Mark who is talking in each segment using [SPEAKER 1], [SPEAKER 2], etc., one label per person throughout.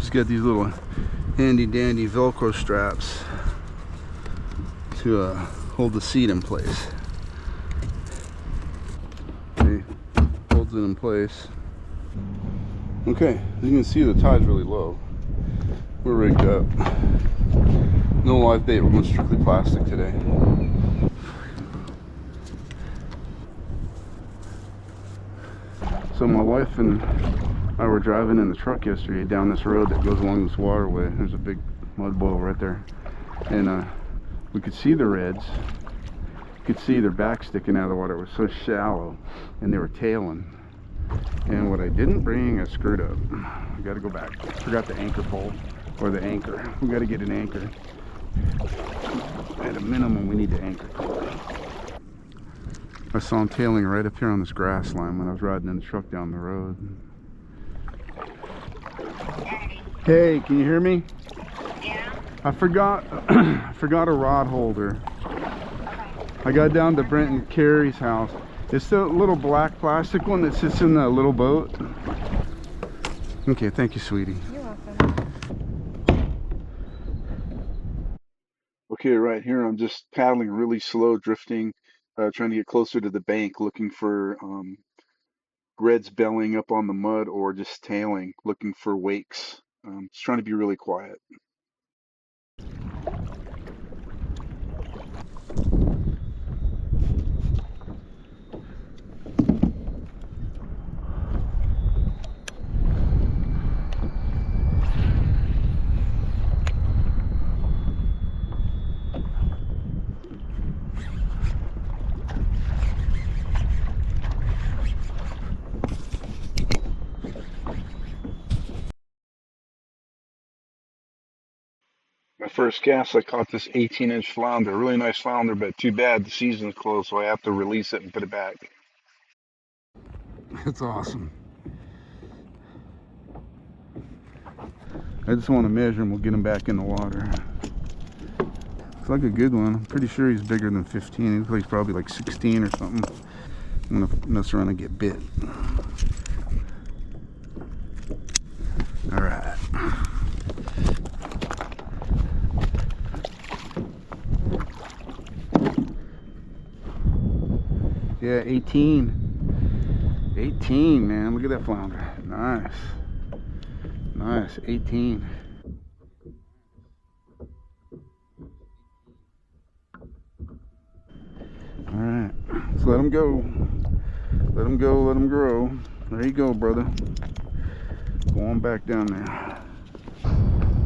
[SPEAKER 1] Just got these little handy dandy Velcro straps to hold the seat in place. Okay, holds it in place. Okay, as you can see, the tide's really low. We're rigged up. No live bait, we're going strictly plastic today. So my wife and I were driving in the truck yesterday down this road that goes along this waterway. There's a big mud bowl right there. And we could see the reds. You could see their back sticking out of the water. It was so shallow, and they were tailing. And what I didn't bring, I screwed up. I gotta go back. Forgot the anchor pole, or the anchor. We gotta get an anchor. At a minimum, we need the anchor. I saw him tailing right up here on this grass line when I was riding in the truck down the road. Hey, can you hear me?
[SPEAKER 2] Yeah.
[SPEAKER 1] I forgot a rod holder. I got down to Brent and Carrie's house. It's the little black plastic one that sits in the little boat. Okay, thank you, sweetie.
[SPEAKER 2] You're welcome.
[SPEAKER 1] Okay, right here I'm just paddling really slow, drifting, trying to get closer to the bank, looking for reds bellying up on the mud or just tailing, looking for wakes. Just trying to be really quiet. My first cast, I caught this 18-inch flounder, really nice flounder, but too bad the season's closed, so I have to release it and put it back. That's awesome. I just want to measure him, we'll get him back in the water. Looks like a good one. I'm pretty sure he's bigger than 15. He looks like he's probably like 16 or something. I'm gonna mess around and get bit. All right. Yeah, 18. 18, man. Look at that flounder. Nice. Nice. 18. Alright. So let him go. Let him go. Let him grow. There you go, brother. Go on back down there.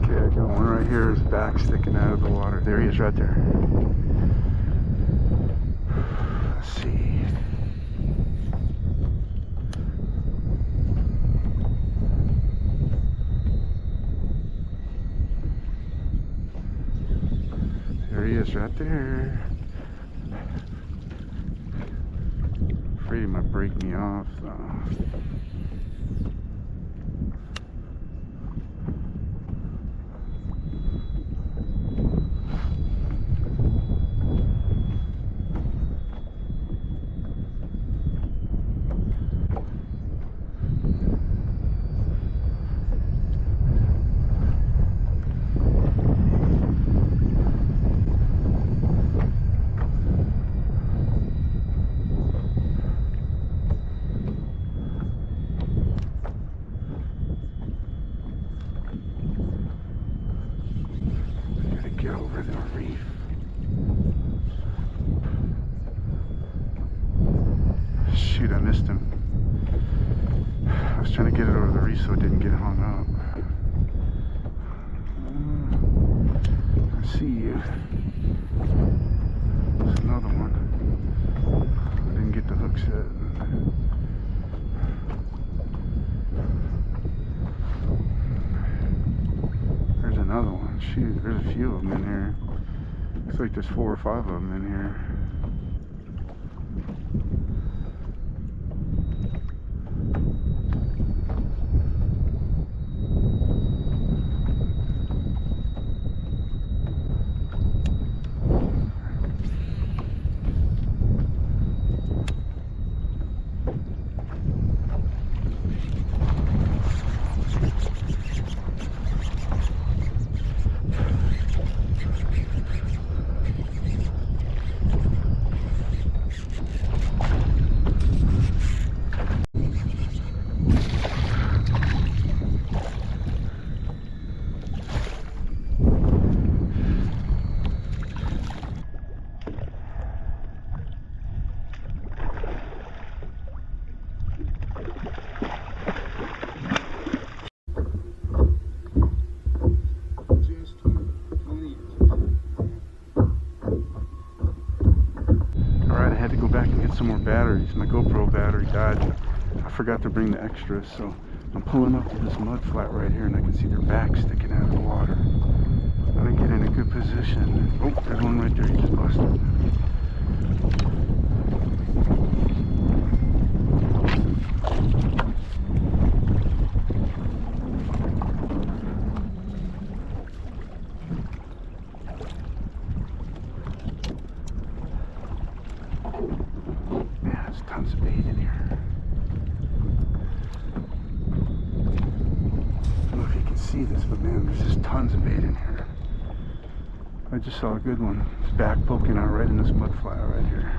[SPEAKER 1] Okay, I got one right here. His back sticking out of the water. There he is right there. Let's see. There he is right there. Afraid he might break me off though. Get over the reef. Shoot, I missed him. I was trying to get it over the reef so it didn't get hung up. I see you. There's another one. I didn't get the hook set. There's another one. Shoot, there's a few of them in here. Looks like there's 4 or 5 of them in here. some more batteries. My GoPro battery died. I forgot to bring the extras, so I'm pulling up to this mud flat right here, and I can see their back sticking out of the water. I'm gonna get in a good position. Oh, there's one right there. He just busted. Man, there's tons of bait in here. I don't know if you can see this, but man, there's just tons of bait in here. I just saw a good one. His back poking out right in this mud flat right here.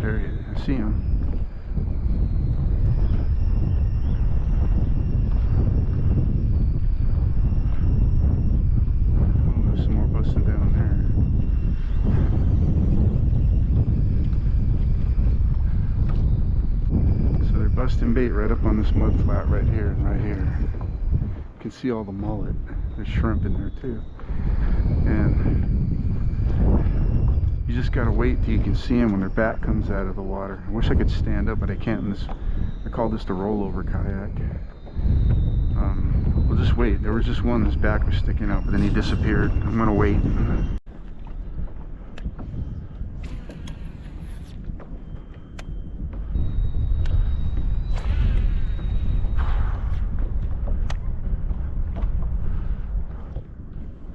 [SPEAKER 1] There he is. I see him. Oh, there's some more busting down there. So they're busting bait right up on this mud flat right here and right here. You can see all the mullet. There's shrimp in there too. And you just gotta wait till you can see them when their back comes out of the water. I wish I could stand up, but I can't in this. I call this the rollover kayak. We'll just wait. There was just one, his back was sticking out, but then he disappeared. I'm gonna wait.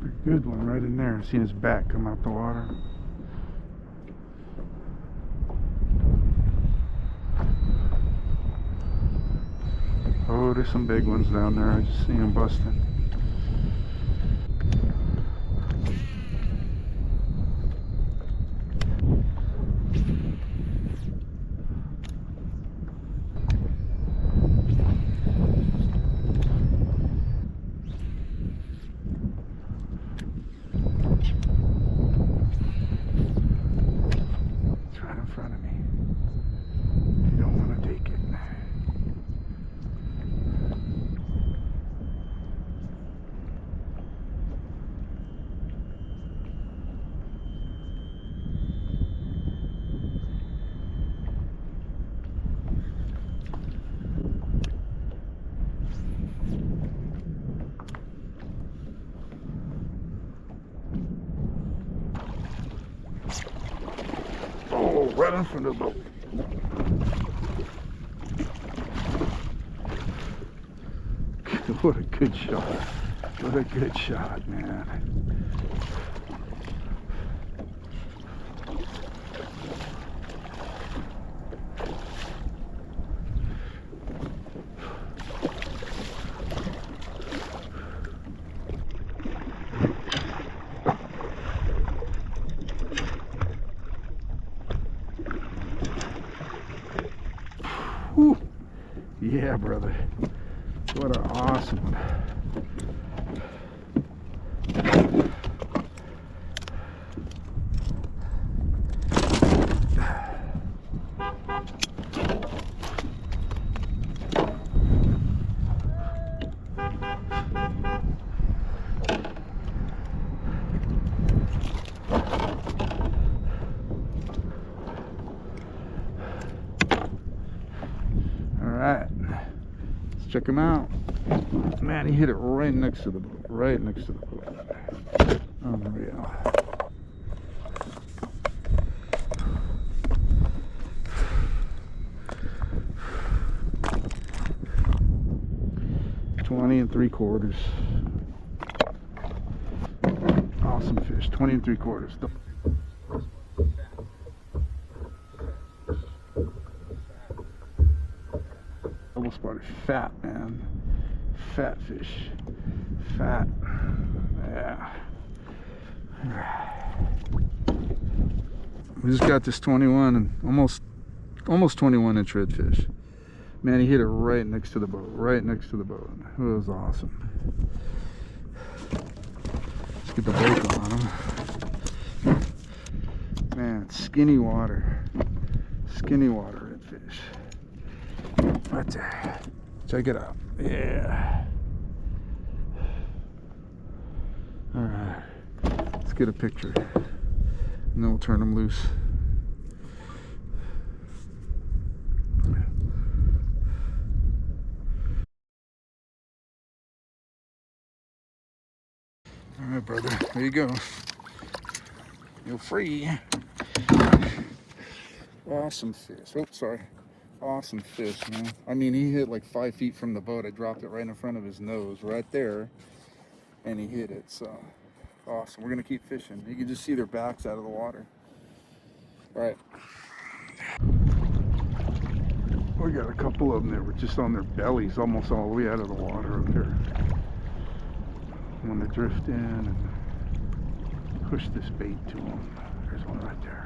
[SPEAKER 1] A good one right in there. Seen his back come out the water. Oh, there's some big ones down there. I just seen them busting. It's right in front of me. You don't want to take it. Oh, right in front of the boat. What a good shot. What a good shot, man. Whew. Yeah, brother. What an awesome one. Alright, let's check him out. Man, he hit it right next to the boat. Right next to the boat. Unreal. $20 3/4. Awesome fish. $20 3/4. Double spotted. Fat, man. Fat fish. Fat. Yeah. We just got this 21 and almost 21 inch redfish. Man, he hit it right next to the boat. Right next to the boat. It was awesome. Let's get the brake on him. Man, skinny water. Skinny water redfish. Right there. Check it out. Yeah. Alright. Let's get a picture. And then we'll turn them loose. Alright, brother. There you go. You're free. Awesome fish. Oh, sorry. Awesome fish, man. I mean, he hit like 5 feet from the boat. I dropped it right in front of his nose, right there. And he hit it, so awesome. We're going to keep fishing. You can just see their backs out of the water. All right. We got a couple of them there. We're just on their bellies, almost all the way out of the water up there. I want to drift in and push this bait to them. There's one right there.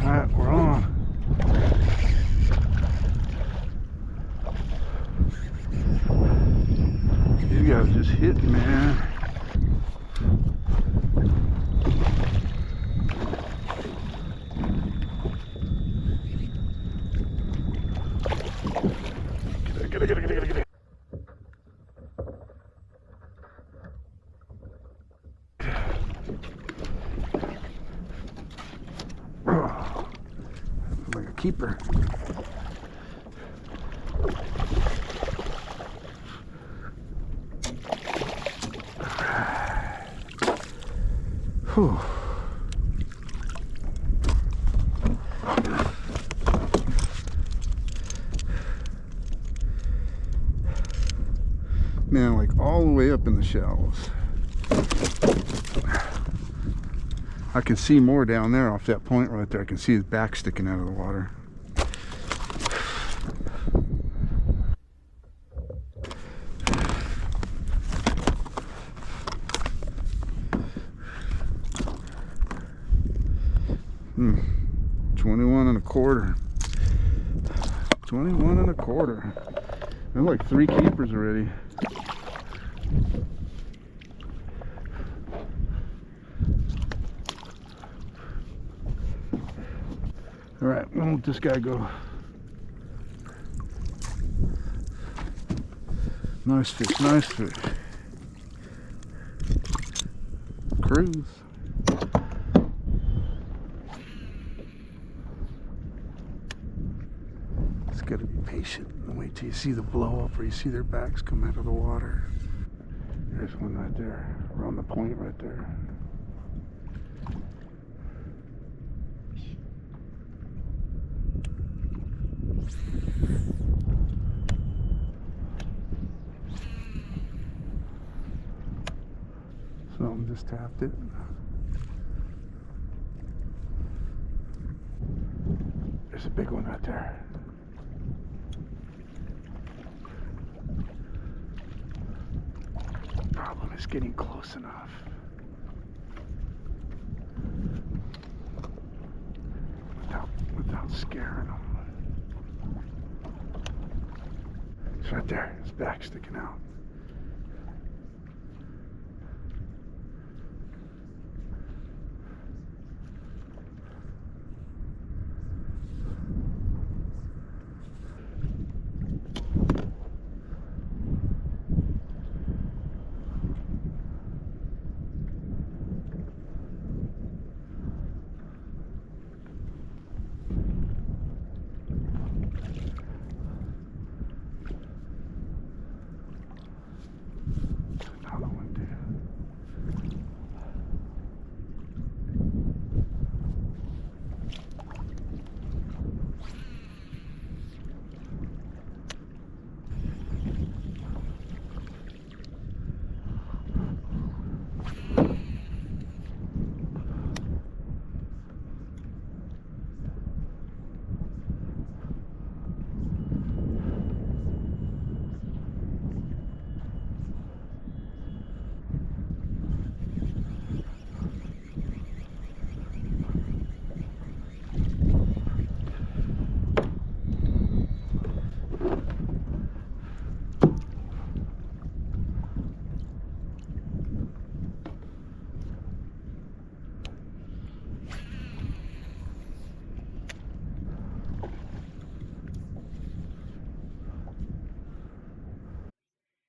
[SPEAKER 1] Alright, we're on. These guys just hit, man. Get it. Oh, like a keeper. Whew. Man, like all the way up in the shallows. I can see more down there off that point right there. I can see his back sticking out of the water. Hmm. 21 and a quarter. 21 and a quarter. There's like 3 keepers already. All right, we'll let this guy go. Nice fish, nice fish. Cruise. Just gotta be patient and wait till you see the blow up or you see their backs come out of the water. There's one right there, around the point right there. Something just tapped it. There's a big one right there. The problem is getting close enough. Without scaring them. It's right there. His back sticking out.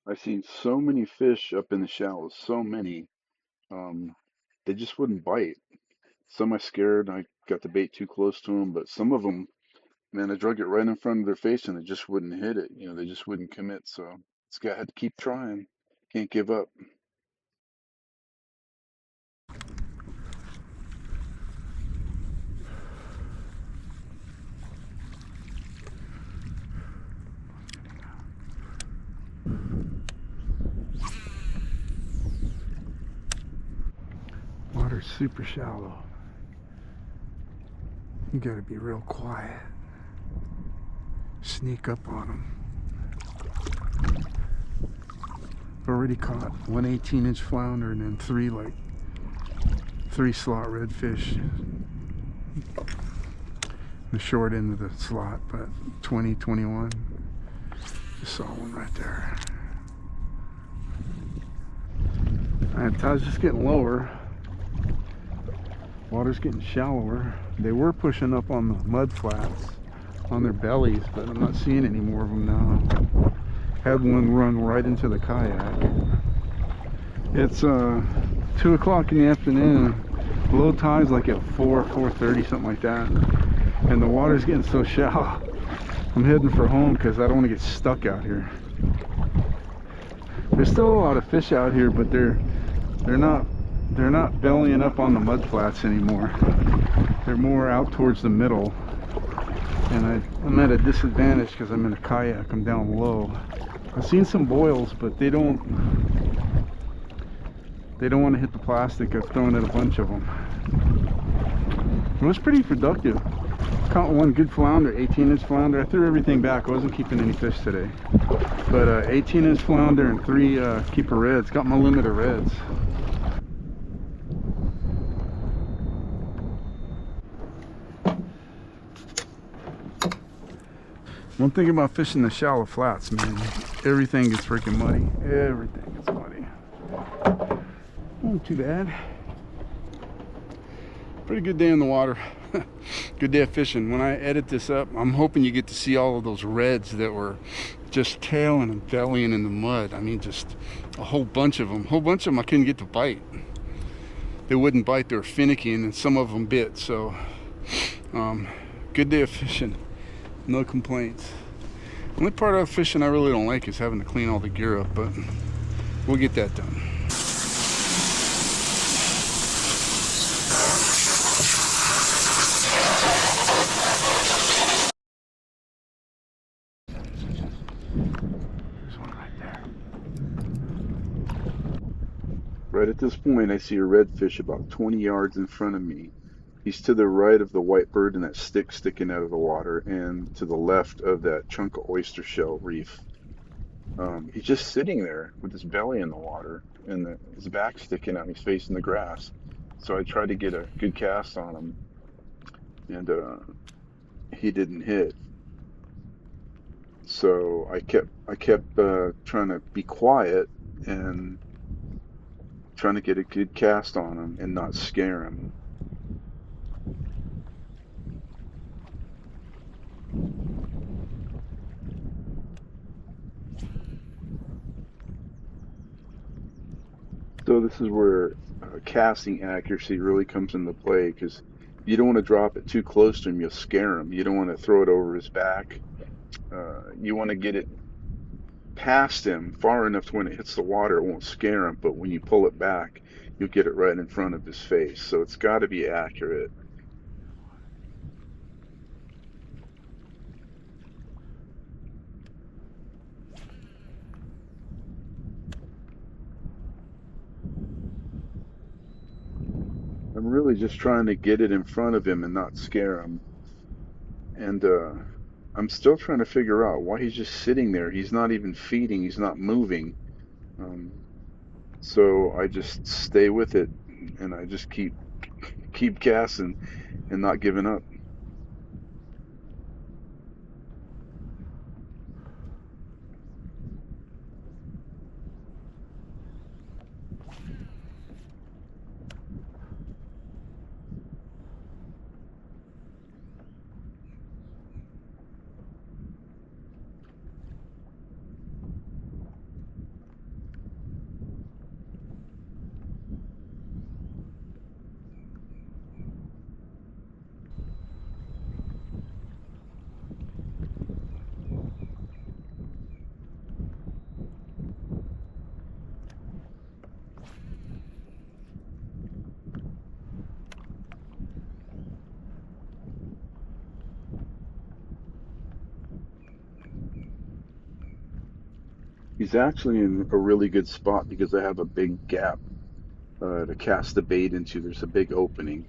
[SPEAKER 1] I've seen so many fish up in the shallows, so many. Um, they just wouldn't bite. Some I scared, I got the bait too close to them, but some of them, man, I drug it right in front of their face and they just wouldn't hit it. You know, they just wouldn't commit. So this guy had to keep trying. Can't give up. Water's super shallow. You gotta be real quiet. Sneak up on them. Already caught one 18-inch flounder and then three slot redfish. The short end of the slot, but 20, 21. Just saw one right there. Alright, tide's just getting lower. Water's getting shallower. They were pushing up on the mud flats on their bellies, but I'm not seeing any more of them now. Had one run right into the kayak. It's 2 o'clock in the afternoon. Low tide's like at 4:30, something like that. And the water's getting so shallow. I'm heading for home because I don't want to get stuck out here. There's still a lot of fish out here, but they're not bellying up on the mud flats anymore. They're more out towards the middle. And I'm at a disadvantage because I'm in a kayak. I'm down low. I've seen some boils, but they don't want to hit the plastic. I've thrown at a bunch of them. It was pretty productive. Caught one good flounder, 18-inch flounder. I threw everything back. I wasn't keeping any fish today. But 18-inch flounder and 3 keeper reds. Got my limit of reds. One thing about fishing the shallow flats, man, everything gets freaking muddy. Everything gets muddy. Not too bad. Pretty good day in the water. Good day of fishing. When I edit this up, I'm hoping you get to see all of those reds that were just tailing and bellying in the mud. I mean, just a whole bunch of them. I couldn't get to bite. They wouldn't bite. They were finicky, and then some of them bit. So, good day of fishing. No complaints. The only part of fishing I really don't like is having to clean all the gear up, but we'll get that done. There's one right there. Right at this point, I see a redfish about 20 yards in front of me. He's to the right of the white bird and that stick sticking out of the water, and to the left of that chunk of oyster shell reef. He's just sitting there with his belly in the water and his back sticking out and he's facing the grass. So I tried to get a good cast on him, and he didn't hit. So I kept trying to be quiet and trying to get a good cast on him and not scare him. So this is where casting accuracy really comes into play, because you don't want to drop it too close to him. You'll scare him. You don't want to throw it over his back. You want to get it past him far enough to when it hits the water, it won't scare him. But when you pull it back, you'll get it right in front of his face. So it's got to be accurate. I'm really just trying to get it in front of him and not scare him. And I'm still trying to figure out why he's just sitting there. He's not even feeding. He's not moving. Um, so I just stay with it, and I just keep casting and not giving up. He's actually in a really good spot because I have a big gap to cast the bait into. There's a big opening.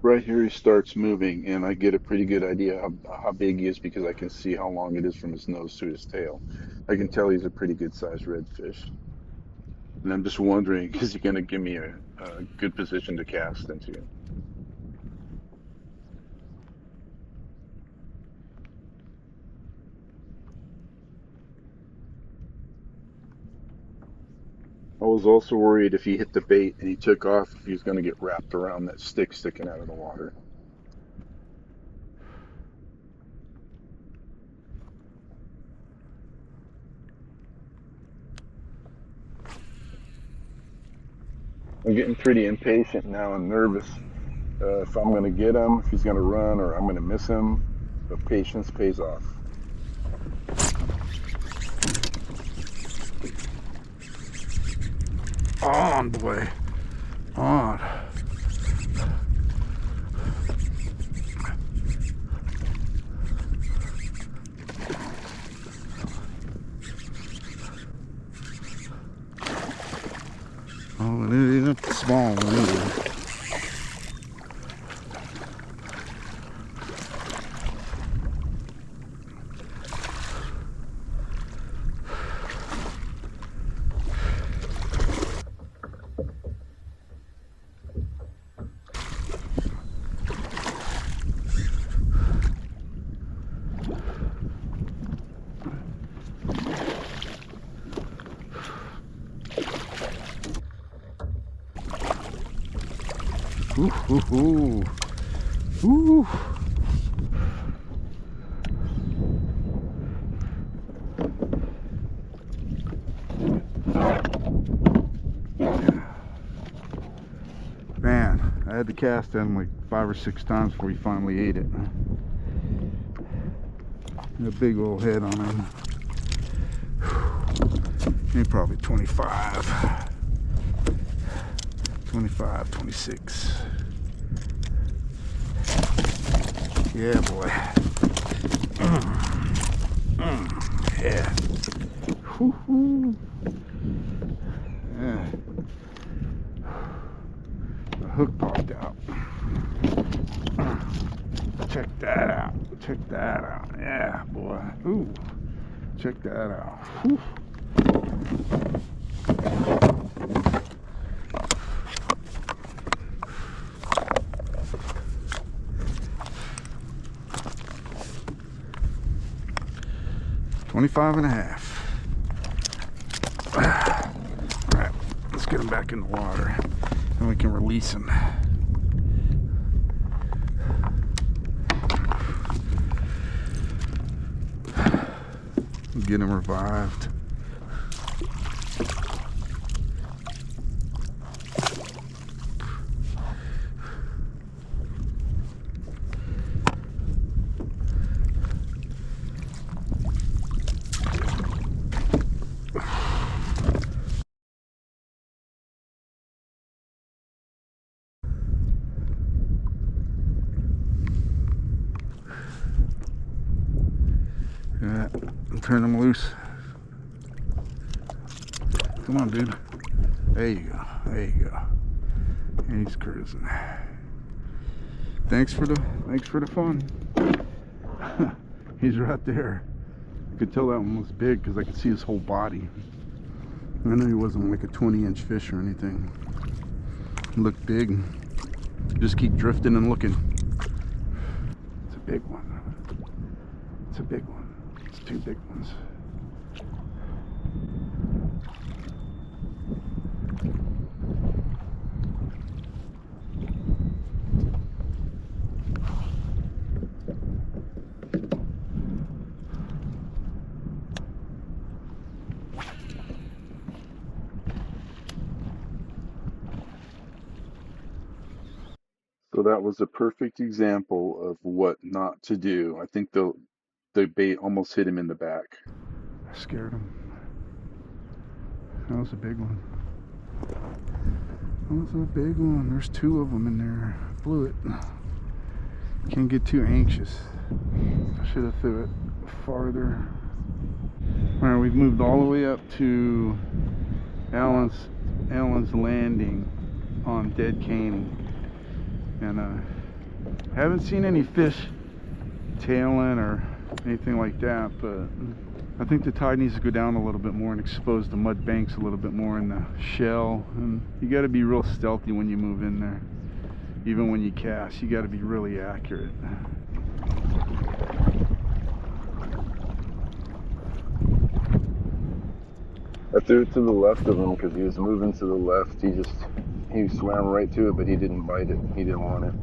[SPEAKER 1] Right here he starts moving, and I get a pretty good idea how big he is because I can see how long it is from his nose to his tail. I can tell he's a pretty good sized redfish. And I'm just wondering, is he going to give me a good position to cast into? I was also worried if he hit the bait and he took off, if he was going to get wrapped around that stick sticking out of the water. I'm getting pretty impatient now and nervous if I'm going to get him, if he's going to run, or I'm going to miss him. But patience pays off.
[SPEAKER 3] On, boy. On. Oh, it isn't the small one either. Ooh, ooh, ooh. Ooh. Man, I had to cast him like 5 or 6 times before he finally ate it. A big old head on him. He's probably 25. 25, 26. Yeah, boy. Yeah. Woo-hoo. Yeah. The hook popped out. Check that out. Check that out. Yeah, boy. Ooh. Check that out. Whew. $25.5. All right, let's get him back in the water, and we can release him. Get him revived. Yeah, turn him loose. Come on, dude. There you go. There you go. He's cruising. Thanks for the fun. He's right there. I could tell that one was big because I could see his whole body. I know he wasn't like a 20-inch fish or anything. He looked big. Just keep drifting and looking. It's a big one. It's a big one. It's 2 big ones.
[SPEAKER 1] So that was a perfect example of what not to do. I think
[SPEAKER 3] the bait almost hit him in the back.
[SPEAKER 1] I scared him. That was a big one. That was a big one. There's 2 of them in there. Blew it. Can't get too anxious. I should have threw it farther. Alright, we've moved all the way up to Allen's Landing on Dead Caney. And haven't seen any fish tailing or anything like that, but I think the tide needs to go down a little bit more and expose the mud banks a little bit more in the shell. And you got to be real stealthy when you move in there. Even when you cast, you got to be really accurate.
[SPEAKER 3] I threw it to the left of him because he was moving to the left. He swam right to it, but he didn't bite it. He didn't want it.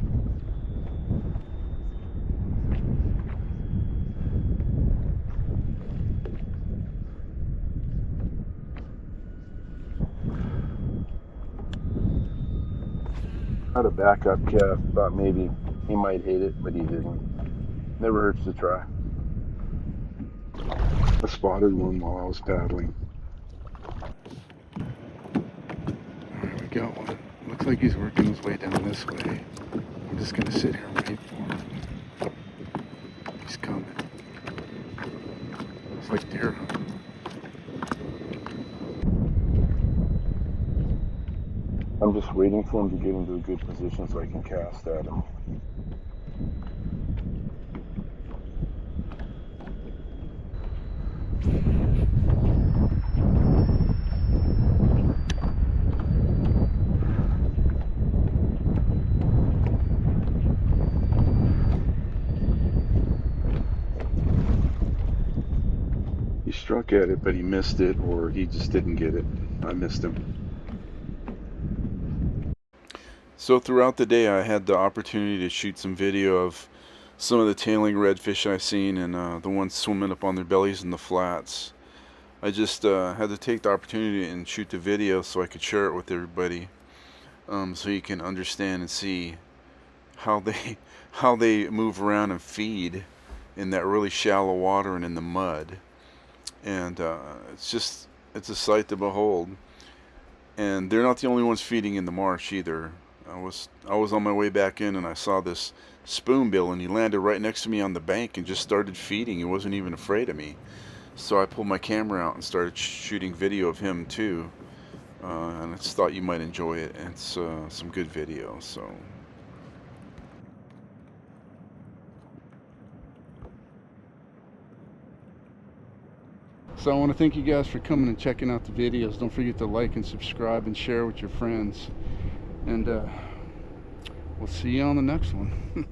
[SPEAKER 3] I had a backup cast. Thought maybe he might hit it, but he didn't. Never hurts to try. I spotted one while I was paddling.
[SPEAKER 1] Alright, we got one. Looks like he's working his way down this way. I'm just gonna sit here and wait for him. He's coming. It's like deer hunting.
[SPEAKER 3] I'm just waiting for him to get into a good position so I can cast at him. He struck at it, but he missed it, or he just didn't get it. I missed him. So throughout the day I had the opportunity to shoot some video of some of the tailing redfish I've seen, and the ones swimming up on their bellies in the flats. I just had to take the opportunity and shoot the video so I could share it with everybody, so you can understand and see how they move around and feed in that really shallow water and in the mud. And it's a sight to behold. And they're not the only ones feeding in the marsh either. I was on my way back in and I saw this spoonbill, and he landed right next to me on the bank and just started feeding. He wasn't even afraid of me. So I pulled my camera out and started shooting video of him too. And I just thought you might enjoy it. It's some good video. So I want to thank you guys for coming and checking out the videos. Don't forget to like and subscribe and share with your friends. And we'll see you on the next one.